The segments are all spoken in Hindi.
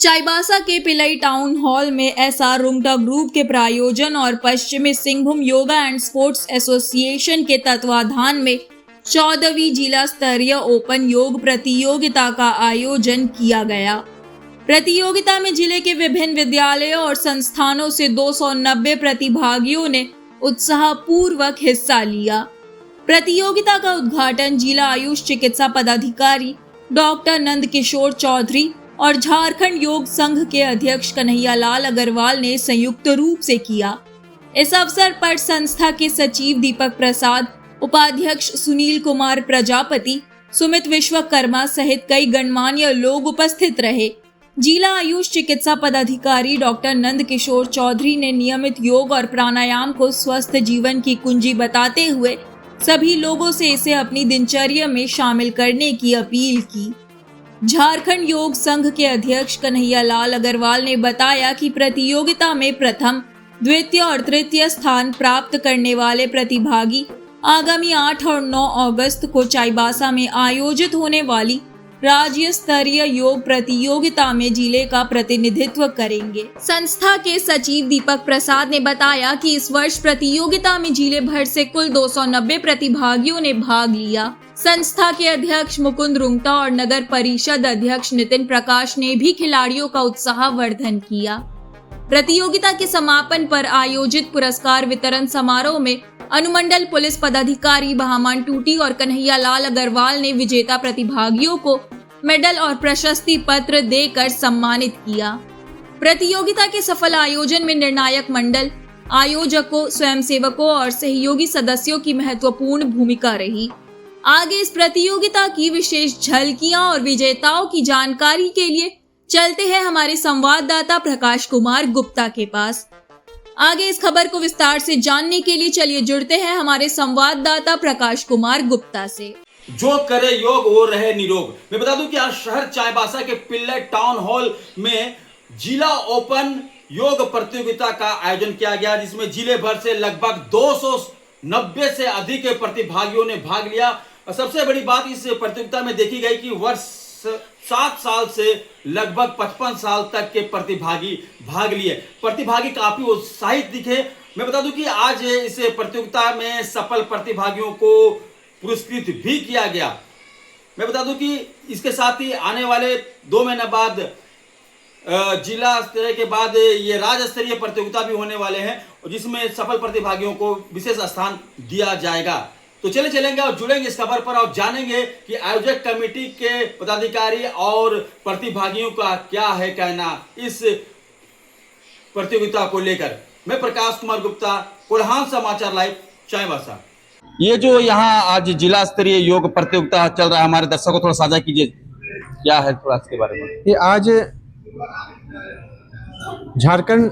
चाईबासा के पिलई टाउन हॉल में एसआर रुंगटा ग्रुप के प्रायोजन और पश्चिमी Singhbhum yoga and sports association के तत्वाधान में 14वीं जिला स्तरीय ओपन योग प्रतियोगिता का आयोजन किया गया। प्रतियोगिता में जिले के विभिन्न विद्यालयों और संस्थानों से 290 प्रतिभागियों ने उत्साहपूर्वक हिस्सा लिया। प्रतियोगिता का उद्घाटन जिला आयुष चिकित्सा पदाधिकारी डॉक्टर नंद किशोर चौधरी और झारखंड योग संघ के अध्यक्ष कन्हैयालाल अग्रवाल ने संयुक्त रूप से किया। इस अवसर पर संस्था के सचिव दीपक प्रसाद, उपाध्यक्ष सुनील कुमार प्रजापति, सुमित विश्वकर्मा सहित कई गणमान्य लोग उपस्थित रहे। जिला आयुष चिकित्सा पदाधिकारी डॉक्टर नंद किशोर चौधरी ने नियमित योग और प्राणायाम को स्वस्थ जीवन की कुंजी बताते हुए सभी लोगों से इसे अपनी दिनचर्या में शामिल करने की अपील की। झारखंड योग संघ के अध्यक्ष कन्हैयालाल अग्रवाल ने बताया कि प्रतियोगिता में प्रथम, द्वितीय और तृतीय स्थान प्राप्त करने वाले प्रतिभागी आगामी 8 और 9 अगस्त को चाईबासा में आयोजित होने वाली राज्य स्तरीय योग प्रतियोगिता में जिले का प्रतिनिधित्व करेंगे। संस्था के सचिव दीपक प्रसाद ने बताया कि इस वर्ष प्रतियोगिता में जिले भर से कुल 290 प्रतिभागियों ने भाग लिया। संस्था के अध्यक्ष मुकुंद रुंगटा और नगर परिषद अध्यक्ष नितिन प्रकाश ने भी खिलाड़ियों का उत्साहवर्धन किया। प्रतियोगिता के समापन पर आयोजित पुरस्कार वितरण समारोह में अनुमंडल पुलिस पदाधिकारी बहामान टूटी और कन्हैयालाल अग्रवाल ने विजेता प्रतिभागियों को मेडल और प्रशस्ति पत्र देकर सम्मानित किया। प्रतियोगिता के सफल आयोजन में निर्णायक मंडल, आयोजकों, स्वयंसेवकों और सहयोगी सदस्यों की महत्वपूर्ण भूमिका रही। आगे इस प्रतियोगिता की विशेष झलकियां और विजेताओं की जानकारी के लिए चलते हैं हमारे संवाददाता प्रकाश कुमार गुप्ता के पास। आगे इस खबर को विस्तार से जानने के लिए चलिए जुड़ते हैं हमारे संवाददाता प्रकाश कुमार गुप्ता से। जो करे योग वो रहे निरोग। मैं बता दूं कि आज शहर चाईबासा के पिल्लई टाउन हॉल में जिला ओपन योग प्रतियोगिता का आयोजन किया गया, जिसमें जिले भर से लगभग 290 से अधिक प्रतिभागियों ने भाग लिया। और सबसे बड़ी बात इस प्रतियोगिता में देखी गई कि वर्ष 7 साल से लगभग 55 साल तक के प्रतिभागी भाग लिए। प्रतिभागी काफी उत्साहित दिखे। मैं बता दूं कि आज इस प्रतियोगिता में सफल प्रतिभागियों को पुरस्कृत भी किया गया। मैं बता दूं कि इसके साथ ही आने वाले 2 महीने बाद जिला स्तरीय के बाद ये राज्य स्तरीय प्रतियोगिता भी होने वाले हैं, और जिसमें सफल प्रतिभागियों को विशेष स्थान दिया जाएगा। तो चलेंगे और जुड़ेंगे इस खबर पर और जानेंगे कि आयोजक कमेटी के पदाधिकारी और प्रतिभागियों का क्या है कहना इस प्रतियोगिता को लेकर। मैं प्रकाश कुमार गुप्ता, कोल्हान समाचार लाइव, चाईबासा। ये जो यहाँ आज जिला स्तरीय योग प्रतियोगिता चल रहा है, हमारे दर्शकों को थोड़ा साझा कीजिए, क्या है थोड़ा इसके बारे में। ये आज झारखंड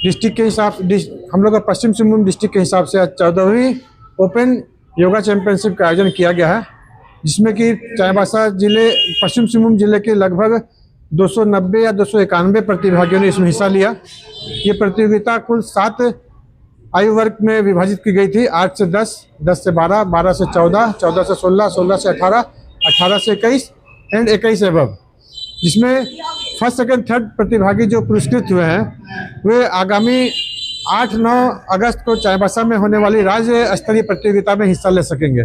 डिस्ट्रिक्ट के हिसाब से, हम लोग का पश्चिम सिंहभूम डिस्ट्रिक्ट के हिसाब से आज 14वीं ओपन योगा चैंपियनशिप का आयोजन किया गया है, जिसमें कि चाईबासा जिले, पश्चिम सिंहभूम जिले के लगभग 290 या 291 प्रतिभागियों ने इसमें हिस्सा लिया। ये प्रतियोगिता कुल 7 आयु वर्ग में विभाजित की गई थी, 8 से 10, 10 से 12, 12 से 14, 14 से 16, 16 से 18, 18 से 21 एंड 21 एबव, जिसमें फर्स्ट, सेकंड, थर्ड प्रतिभागी जो पुरस्कृत हुए हैं वे आगामी 8-9 अगस्त को चाईबासा में होने वाली राज्य स्तरीय प्रतियोगिता में हिस्सा ले सकेंगे।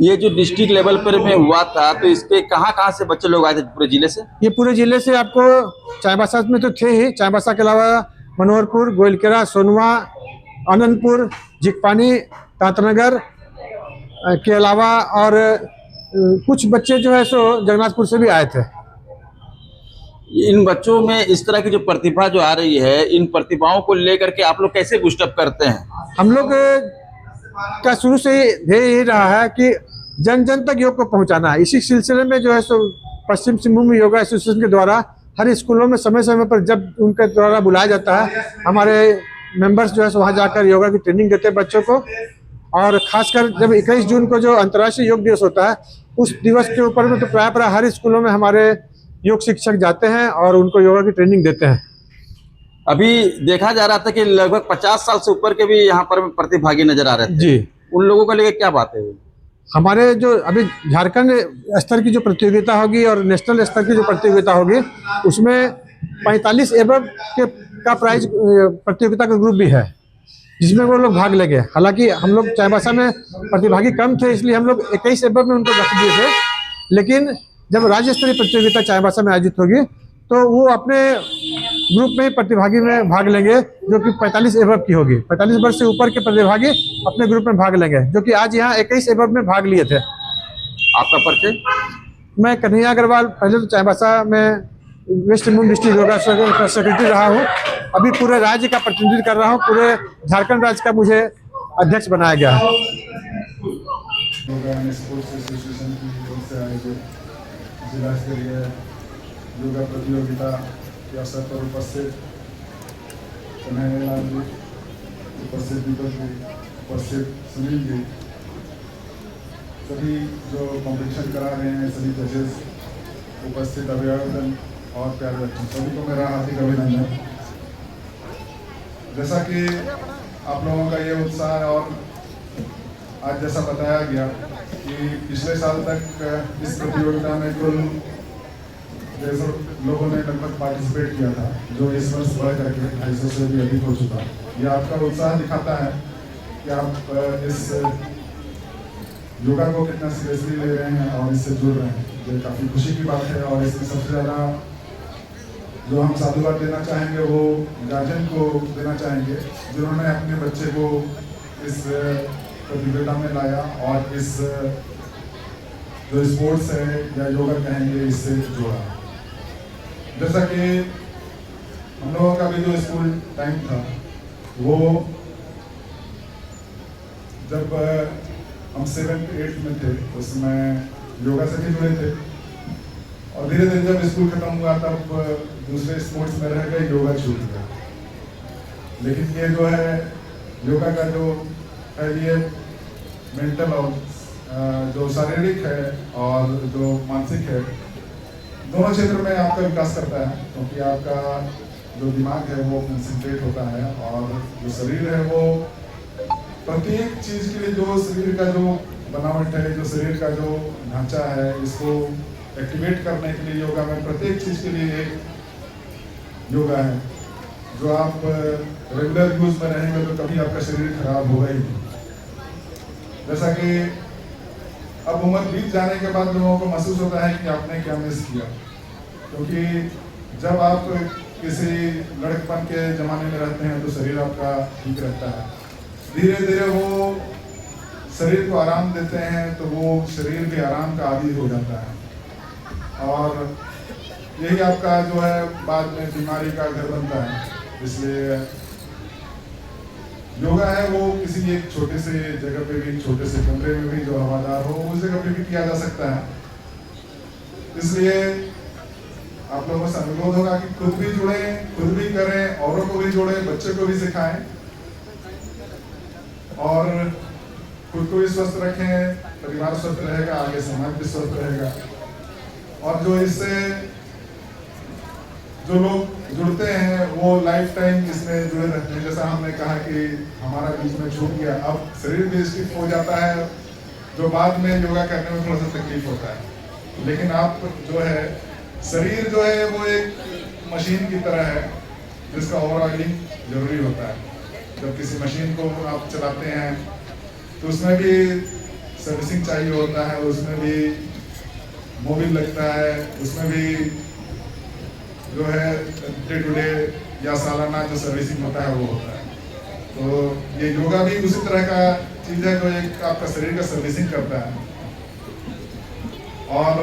ये जो डिस्ट्रिक्ट लेवल पर में हुआ था, तो इस पे कहाँ से बच्चे लोग आए थे पूरे जिले से? ये पूरे जिले से, आपको चाईबासा में तो थे ही, चाईबासा के अलावा मनोहरपुर, गोइलकेरा, सोनवा, आनंदपुर, झिकपानी, तांतनगर के अलावा और कुछ बच्चे जो है सो जगन्नाथपुर से भी आए थे। इन बच्चों में इस तरह की जो प्रतिभा जो आ रही है, इन प्रतिभाओं को लेकर के आप लोग कैसे बूस्टअप करते हैं? हम लोग का शुरू से ध्येय यही रहा है कि जन जन तक योग को पहुंचाना है। इसी सिलसिले में जो है सो पश्चिम सिंहभूम योगा एसोसिएशन के द्वारा हर स्कूलों में समय समय पर जब उनके द्वारा बुलाया जाता है, हमारे मेंबर्स जो है वहाँ जाकर योगा की ट्रेनिंग देते हैं बच्चों को। और खासकर जब 21 जून को जो अंतर्राष्ट्रीय योग दिवस होता है, उस दिवस के ऊपर में तो प्राय हर स्कूलों में हमारे योग शिक्षक जाते हैं और उनको योगा की ट्रेनिंग देते हैं। अभी देखा जा रहा था कि लगभग 50 साल से ऊपर के भी यहाँ पर प्रतिभागी नजर आ रहे थे। जी, उन लोगों को लेकर क्या बात है? हमारे जो अभी झारखंड स्तर की जो प्रतियोगिता होगी और नेशनल स्तर की जो प्रतियोगिता होगी उसमें 45 एबव के का प्राइज प्रतियोगिता का ग्रुप भी है जिसमें वो लोग भाग लेंगे। हालांकि हम लोग चाईबासा में प्रतिभागी कम थे इसलिए हम लोग 21 एबव में उनको रख दिए थे, लेकिन जब राज्य स्तरीय प्रतियोगिता चाईबासा में आयोजित होगी तो वो अपने ग्रुप में प्रतिभागी में भाग लेंगे जो कि 45 एबव की होगी। 45 वर्ष से ऊपर के प्रतिभागी अपने ग्रुप में भाग लेंगे, जो कि आज यहाँ 21 एबव में भाग लिए थे। आपका परिचय? मैं कन्हैया अग्रवाल, पहले तो चाईबासा में वेस्ट सिंहभूम डिस्ट्रिक्ट योगा का सेक्रेटरी रहा हूँ, अभी पूरे राज्य का प्रतिनिधित्व कर रहा हूँ। पूरे झारखंड राज्य का मुझे अध्यक्ष बनाया गया है। योगा एंड स्पोर्ट्स एसोसिएशन की ओर से आयोजित जिला स्तरीय योगा प्रतियोगिता के अवसर पर उपस्थित कन्हैया जी, उपस्थित दीपक जी, उपस्थित सुनील जी, सभी जो कॉम्पिटिशन करा रहे हैं, सभी जजेस, उपस्थित अभिभावक और प्यारे बच्चों, सभी को मेरा हार्दिक अभिनंदन। जैसा कि आप लोगों का ये उत्साह है और आज जैसा बताया गया कि पिछले साल तक इस प्रतियोगिता में कुल 150 लोगों ने लगभग पार्टिसिपेट किया था, जो इस वर्ष बढ़ करके 250 से भी अधिक हो चुका। ये आपका उत्साह दिखाता है कि आप इस योगा को कितना सीरियसली ले रहे हैं और इससे जुड़ रहे हैं। ये काफ़ी खुशी की बात है। और इसमें सबसे ज़्यादा जो हम साधुवाद देना चाहेंगे वो गार्जियन को देना चाहेंगे जिन्होंने अपने बच्चे को इस प्रतियोगिता में लाया और इस जो स्पोर्ट्स है या योगा कहेंगे इससे जोड़ा। जैसा कि हम लोगों का भी जो स्कूल टाइम था वो जब हम 7th 8th में थे उसमें योगा से भी जुड़े थे और धीरे धीरे जब स्कूल खत्म हुआ तब दूसरे स्पोर्ट्स में रह गए, योगा छूट गया। लेकिन ये जो है योगा का जो है ये मेंटल और जो शारीरिक है और जो मानसिक है दोनों क्षेत्र में आपका विकास करता है, क्योंकि आपका जो दिमाग है वो कंसंट्रेट होता है और जो शरीर है वो प्रत्येक चीज के लिए जो शरीर का जो बनावट है, जो शरीर का जो ढांचा है, इसको एक्टिवेट करने के लिए योगा में प्रत्येक चीज के लिए एक योगा है। जो आप रेगुलर यूज में रहेंगे तो कभी आपका शरीर खराब होगा ही नहीं। जैसा कि अब उम्र बीत जाने के बाद लोगों को महसूस होता है कि आपने क्या मिस किया, क्योंकि जब आप किसी लड़कपन के जमाने में रहते हैं तो शरीर आपका ठीक रहता है। धीरे धीरे वो शरीर को आराम देते हैं तो वो शरीर भी आराम का आदी हो जाता है और यही आपका जो है बाद में बीमारी का घर बनता है। इसलिए योगा है वो किसी एक छोटे से जगह पे भी, छोटे से कमरे में भी जो हवादार हो उस जगह पे भी किया जा सकता है। इसलिए आप लोगों से अनुरोध होगा कि खुद भी जुड़े, खुद भी करें, औरों को भी जोड़े, बच्चे को भी सिखाएं और खुद को भी स्वस्थ रखें, परिवार स्वस्थ रहेगा, आगे समाज भी स्वस्थ रहेगा। और जो इससे जो लोग जुड़ते हैं वो लाइफ टाइम इसमें जुड़े रहते हैं। जैसा हमने कहा कि हमारा बीच में छूट गया, अब शरीर भी स्टिफ हो जाता है, जो बाद में योगा करने में थोड़ा सा तकलीफ होता है। लेकिन आप जो है शरीर जो है वो एक मशीन की तरह है जिसका ओवर ऑयलिंग जरूरी होता है। जब किसी मशीन को आप चलाते हैं तो उसमें भी सर्विसिंग चाहिए होता है, उसमें भी मोबिल लगता है, उसमें भी जो है डे टू डे या सालाना जो सर्विसिंग होता है वो होता है। तो ये योगा भी उसी तरह का चीज़ है जो एक आपका शरीर का सर्विसिंग करता है और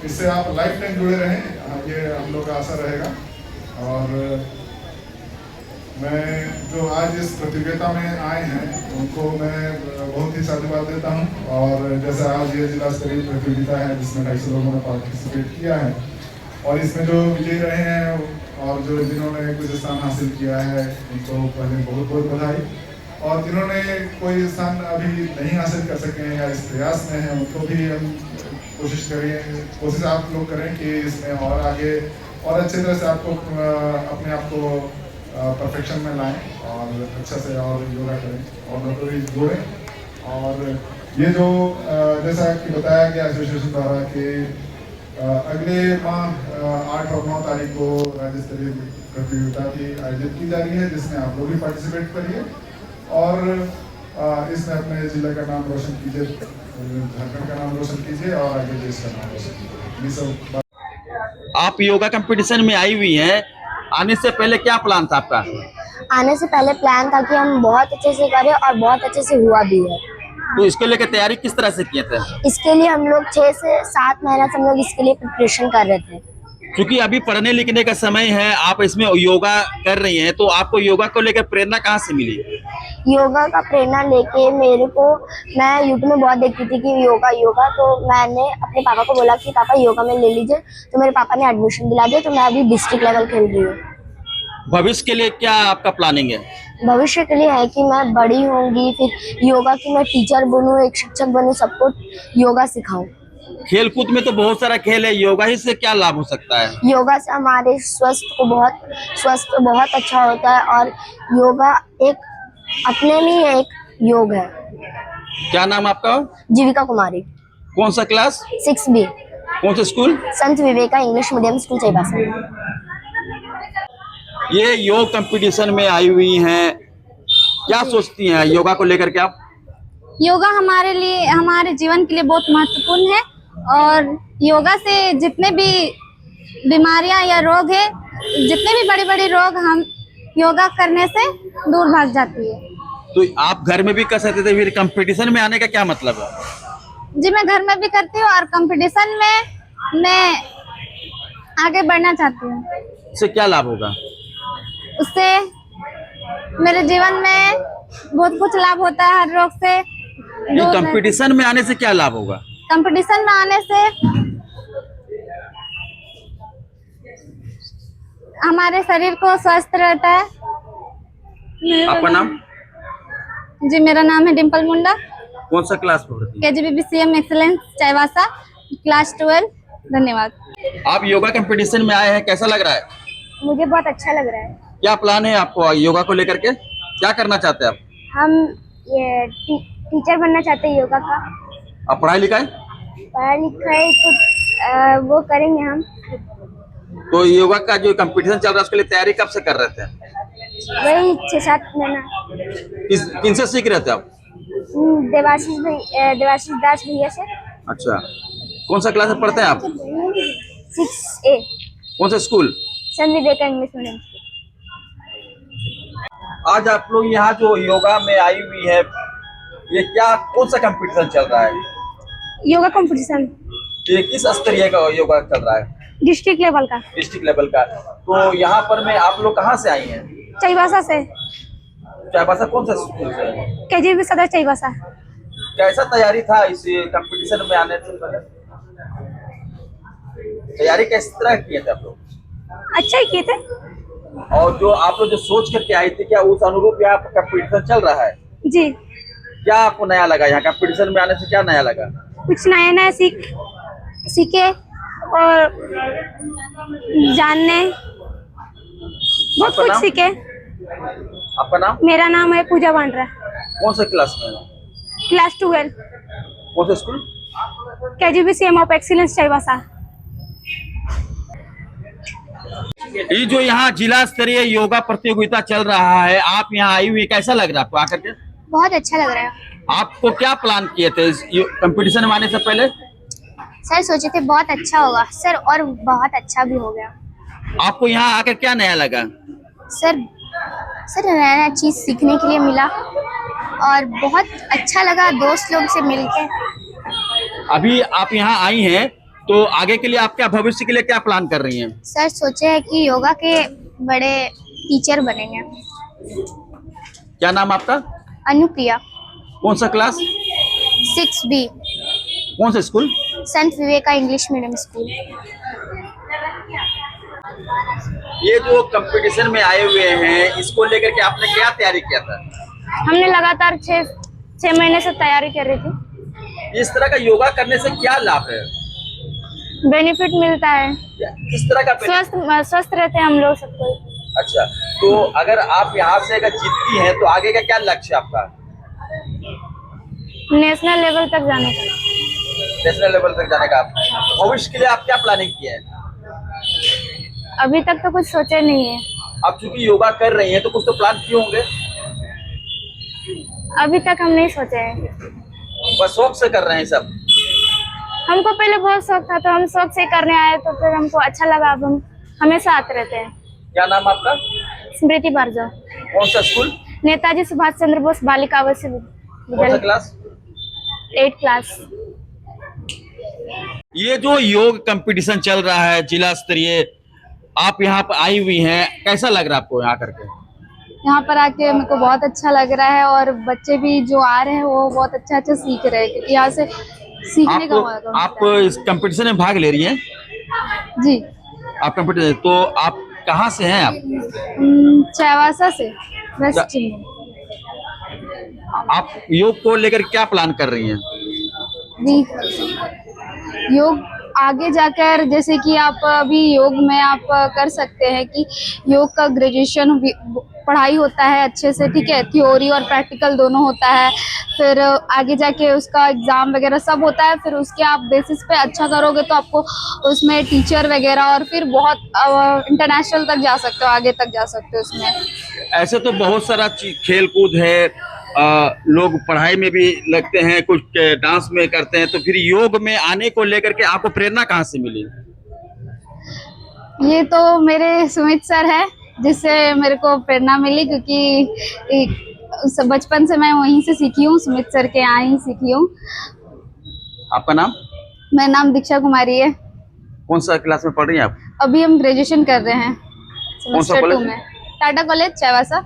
इससे आप लाइफ टाइम जुड़े रहें, ये हम लोग का आशा रहेगा। और मैं जो आज इस प्रतियोगिता में आए हैं उनको मैं बहुत ही साधुवाद देता हूं। और जैसा आज ये जिला स्तरीय प्रतियोगिता है जिसमें 250 लोगों ने पार्टिसिपेट किया है और इसमें जो विजयी रहे हैं और जो जिन्होंने कुछ स्थान हासिल किया है उनको पहले बहुत बहुत बधाई। और जिन्होंने कोई स्थान अभी नहीं हासिल कर सके हैं या इस प्रयास में हैं उनको भी हम कोशिश आप लोग करें कि इसमें और आगे और अच्छी तरह से आपको अपने आप को परफेक्शन में लाएं और अच्छा से और योगा करें और लोगों को भी जोड़ें और ये जो जैसा कि बताया गया एसोसिएशन द्वारा कि अगले माह 8 और 9 तारीख को राज्य स्तरीय प्रतियोगिता की आयोजित की जा रही है, जिसमें आप लोग भी पार्टिसिपेट करिए और इसमें अपने जिले का नाम रोशन कीजिए, झारखंड का नाम रोशन कीजिए और आगे देश का नाम रोशन कीजिए। ये सब आप योगा कंपटीशन में आई हुई हैं, आने से पहले क्या प्लान था आपका? आने से पहले प्लान था कि हम बहुत अच्छे से करें और बहुत अच्छे से हुआ भी है। तो इसके लेकर तैयारी किस तरह से किए थे? इसके लिए हम लोग 6 से 7 महीना से हम लोग इसके लिए प्रिपरेशन कर रहे थे। क्योंकि अभी पढ़ने लिखने का समय है, आप इसमें योगा कर रही हैं, तो आपको योगा को लेकर प्रेरणा कहाँ से मिली? योगा का प्रेरणा लेके मैं यूट्यूब में बहुत देखती थी कि योगा, तो मैंने अपने पापा को बोला कि पापा योगा में ले लीजिए, तो मेरे पापा ने एडमिशन दिला दिया। तो मैं अभी डिस्ट्रिक्ट लेवल खेल रही हूँ। भविष्य के लिए क्या आपका प्लानिंग है? भविष्य के लिए है कि मैं बड़ी होंगी, फिर योगा की मैं टीचर बनूं, एक शिक्षक बनूं, सबको योगा सिखाऊं। खेल कूद में तो बहुत सारा खेल है, योगा ही से क्या लाभ हो सकता है? योगा से हमारे स्वास्थ्य बहुत अच्छा होता है और योगा एक अपने में ही एक योग है। क्या नाम आपका? जीविका कुमारी। कौन सा क्लास? 6B। कौन सा स्कूल? संत Viveka English medium school Chaibasa. ये योग कंपटीशन में आई हुई हैं, क्या सोचती हैं योगा को लेकर के आप? योगा हमारे लिए, हमारे जीवन के लिए बहुत महत्वपूर्ण है और योगा से जितने भी बीमारियां या रोग है, जितने भी बड़े बड़े रोग हम योगा करने से दूर भाग जाती है। तो आप घर में भी कर सकते थे, फिर कंपटीशन में आने का क्या मतलब है? जी, मैं घर में भी करती हूँ और कंपटीशन में मैं आगे बढ़ना चाहती हूँ। इससे क्या लाभ होगा? उससे मेरे जीवन में बहुत कुछ लाभ होता है, हर रोग से दूर। कंपटीशन में आने से क्या लाभ होगा? कंपटीशन में आने से हमारे शरीर को स्वस्थ रहता है। आपका नाम? जी, मेरा नाम है डिम्पल मुंडा। कौन सा क्लास पढ़ती हैं? KGBBCM excellence Chaibasa, class 12। धन्यवाद। आप योगा कंपटीशन में आए हैं, कैसा लग रहा है? मुझे बहुत अच्छा लग रहा है। क्या प्लान है आपको योगा को लेकर के? क्या करना चाहते हैं आप? हम ये टीचर बनना चाहते हैं योगा का। आप पढ़ाई लिखाई? पढ़ाई लिखाई तो वो करेंगे हम। तो योगा का जो कंपटीशन चल रहा है उसके लिए तैयारी कब से कर रहे थे? वही 6-7 महीना। किन से सीख रहे थे आप? देवाशीष दास भैया से। अच्छा, कौन सा क्लास में पढ़ते हैं आप? 6A। कौन सा स्कूल? संत विवेका इंग्लिश मीडियम। आज आप लोग यहाँ जो योगा में आई हुई है, ये क्या कौन सा कंपटीशन चल रहा है? योगा कंपटीशन ये किस स्तरीय का योगा चल रहा है? डिस्ट्रिक्ट लेवल का। डिस्ट्रिक्ट लेवल का। तो यहाँ पर में आप लोग कहाँ से आई हैं? चाईबासा से। चाईबासा कौन सा स्कूल से? KGB सदर चाईबासा। कैसा तैयारी था इस कंपटीशन में आने से पहले? तैयारी किस तरह किए थे आप लोग? अच्छा ही किए थे। और जो आप लोग जो सोच करके आई थी, क्या उस अनुरूप यहाँ कंपटीशन चल रहा है? जी। क्या आपको नया लगा यहाँ कंपटीशन में आने से? क्या नया लगा? कुछ नया सीखे और जानने बहुत कुछ सीखे। आपका नाम? मेरा नाम है पूजा बांड्रा। कौन सा क्लास में? क्लास 12। कौन सा school? KGBCM of excellence Chaibasa. ये जो यहाँ जिला स्तरीय योगा प्रतियोगिता चल रहा है, आप यहाँ आई हुई, कैसा लग रहा है आपको आकर के? बहुत अच्छा लग रहा है। आपको क्या प्लान किए थे इस कंपटीशन में आने से पहले? सर सोचे थे बहुत अच्छा होगा सर, और बहुत अच्छा भी हो गया। आपको यहाँ आकर क्या नया लगा? सर नया नया चीज़ सीखने के लिए मिला और बहुत अच्छा लगा दोस्त लोग से मिलके। अभी आप यहाँ आई हैं, तो आगे के लिए आप क्या, भविष्य के लिए क्या प्लान कर रही हैं? सर सोचे है कि योगा के बड़े टीचर बनेंगे। क्या नाम आपका? अनुप्रिया। कौन सा क्लास? 6B। कौन सा स्कूल? संत विवेका इंग्लिश मीडियम स्कूल। ये जो कंपटीशन में आए हुए हैं, इसको लेकर के आपने क्या तैयारी किया था? हमने लगातार 6 महीने से तैयारी कर रही थी। इस तरह का योगा करने से क्या लाभ है? बेनिफिट मिलता है। किस तरह का benefit? स्वस्थ रहते हैं हम लोग सब कोई। अच्छा, तो अगर आप यहाँ से अगर जीतती हैं तो आगे का क्या लक्ष्य है आपका? नेशनल लेवल तक जाने का। नेशनल लेवल तक जाने का। भविष्य के लिए आप क्या प्लानिंग किए हैं? अभी तक तो कुछ सोचे नहीं है। आप चूंकि योगा कर रही हैं तो कुछ तो प्लान किए होंगे। अभी तक हम नहीं सोचे हैं। बस शौक से कर रहे हैं सब। हमको पहले बहुत शौक था, तो हम शौक से करने आए, तो फिर हमको अच्छा लगा। अब हम हमेशा आते रहते हैं। क्या नाम आपका? स्मृति बारजा, कौन सा स्कूल? नेताजी सुभाष चंद्र बोस बालिका आवासीय कौन सा विद्यालय, क्लास? 8th class. ये जो योग कंपटीशन चल रहा है जिला स्तरीय, आप यहाँ पर आई हुई हैं, कैसा लग रहा है आपको यहाँ करके? यहाँ पर आके मेरे को बहुत अच्छा लग रहा है, और बच्चे भी जो आ रहे हैं वो बहुत अच्छा अच्छा सीख रहे हैं, क्योंकि यहाँ से सीखने का मौका आप मिलता है। इस कंपटीशन में भाग ले रही हैं? जी। आप कंपटीशन, तो आप कहाँ से हैं आप? चाईबासा से, वेस्ट चिन्ह। आप योग को लेकर क्या प्लान कर रही हैं? योग आगे जाकर, जैसे कि आप अभी योग में आप कर सकते हैं कि योग का ग्रेजुएशन पढ़ाई होता है अच्छे से, ठीक है, थ्योरी और प्रैक्टिकल दोनों होता है। फिर आगे जाके उसका एग्ज़ाम वगैरह सब होता है। फिर उसके आप बेसिस पे अच्छा करोगे तो आपको उसमें टीचर वगैरह, और फिर बहुत इंटरनेशनल तक जा सकते हो, आगे तक जा सकते हो उसमें। ऐसे तो बहुत सारा खेल कूद है, लोग पढ़ाई में भी लगते हैं, कुछ डांस में करते हैं, तो फिर योग में आने को लेकर के आपको प्रेरणा कहाँ से मिली? ये तो मेरे सुमित सर है जिससे मेरे को प्रेरणा मिली, क्योंकि बचपन से मैं वहीं से सीखी हूँ, सुमित सर के यहाँ ही सीखी हूँ। आपका नाम? मेरा नाम दीक्षा कुमारी है। कौन सा क्लास में पढ़ रही हैं आप? अभी हम ग्रेजुएशन कर रहे हैं, कौन सा सेमेस्टर 2 कॉलेज? में, टाटा कॉलेज चाईबासा।